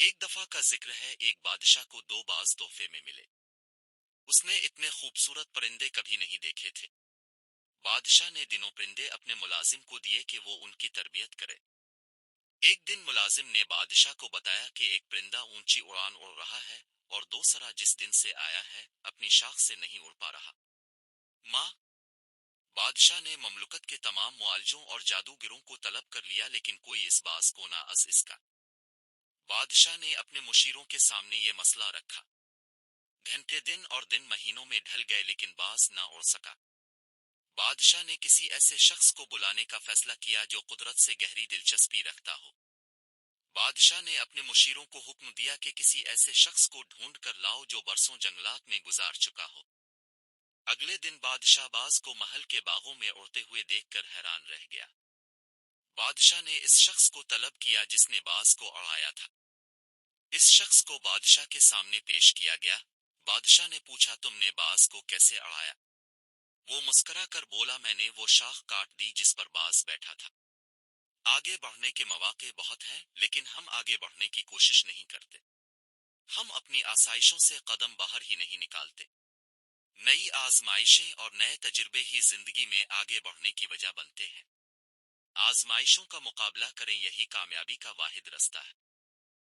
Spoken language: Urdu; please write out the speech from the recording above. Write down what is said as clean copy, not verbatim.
ایک دفعہ کا ذکر ہے، ایک بادشاہ کو دو باز تحفے میں ملے۔ اس نے اتنے خوبصورت پرندے کبھی نہیں دیکھے تھے۔ بادشاہ نے دنوں پرندے اپنے ملازم کو دیے کہ وہ ان کی تربیت کرے۔ ایک دن ملازم نے بادشاہ کو بتایا کہ ایک پرندہ اونچی اڑان اڑ رہا ہے اور دوسرا جس دن سے آیا ہے اپنی شاخ سے نہیں اڑ پا رہا۔ ماں، بادشاہ نے مملکت کے تمام معالجوں اور جادوگروں کو طلب کر لیا لیکن کوئی اس باز کو نہ از اس کا۔ بادشاہ نے اپنے مشیروں کے سامنے یہ مسئلہ رکھا۔ گھنٹے دن اور دن مہینوں میں ڈھل گئے لیکن باز نہ اڑ سکا۔ بادشاہ نے کسی ایسے شخص کو بلانے کا فیصلہ کیا جو قدرت سے گہری دلچسپی رکھتا ہو۔ بادشاہ نے اپنے مشیروں کو حکم دیا کہ کسی ایسے شخص کو ڈھونڈ کر لاؤ جو برسوں جنگلات میں گزار چکا ہو۔ اگلے دن بادشاہ باز کو محل کے باغوں میں اڑتے ہوئے دیکھ کر حیران رہ گیا۔ بادشاہ نے اس شخص کو طلب کیا جس نے باز کو اڑایا تھا۔ اس شخص کو بادشاہ کے سامنے پیش کیا گیا۔ بادشاہ نے پوچھا، تم نے باز کو کیسے اڑایا؟ وہ مسکرا کر بولا، میں نے وہ شاخ کاٹ دی جس پر باز بیٹھا تھا۔ آگے بڑھنے کے مواقع بہت ہیں لیکن ہم آگے بڑھنے کی کوشش نہیں کرتے۔ ہم اپنی آسائشوں سے قدم باہر ہی نہیں نکالتے۔ نئی آزمائشیں اور نئے تجربے ہی زندگی میں آگے بڑھنے کی وجہ بنتے ہیں۔ آزمائشوں کا مقابلہ کریں، یہی کامیابی کا واحد راستہ ہے۔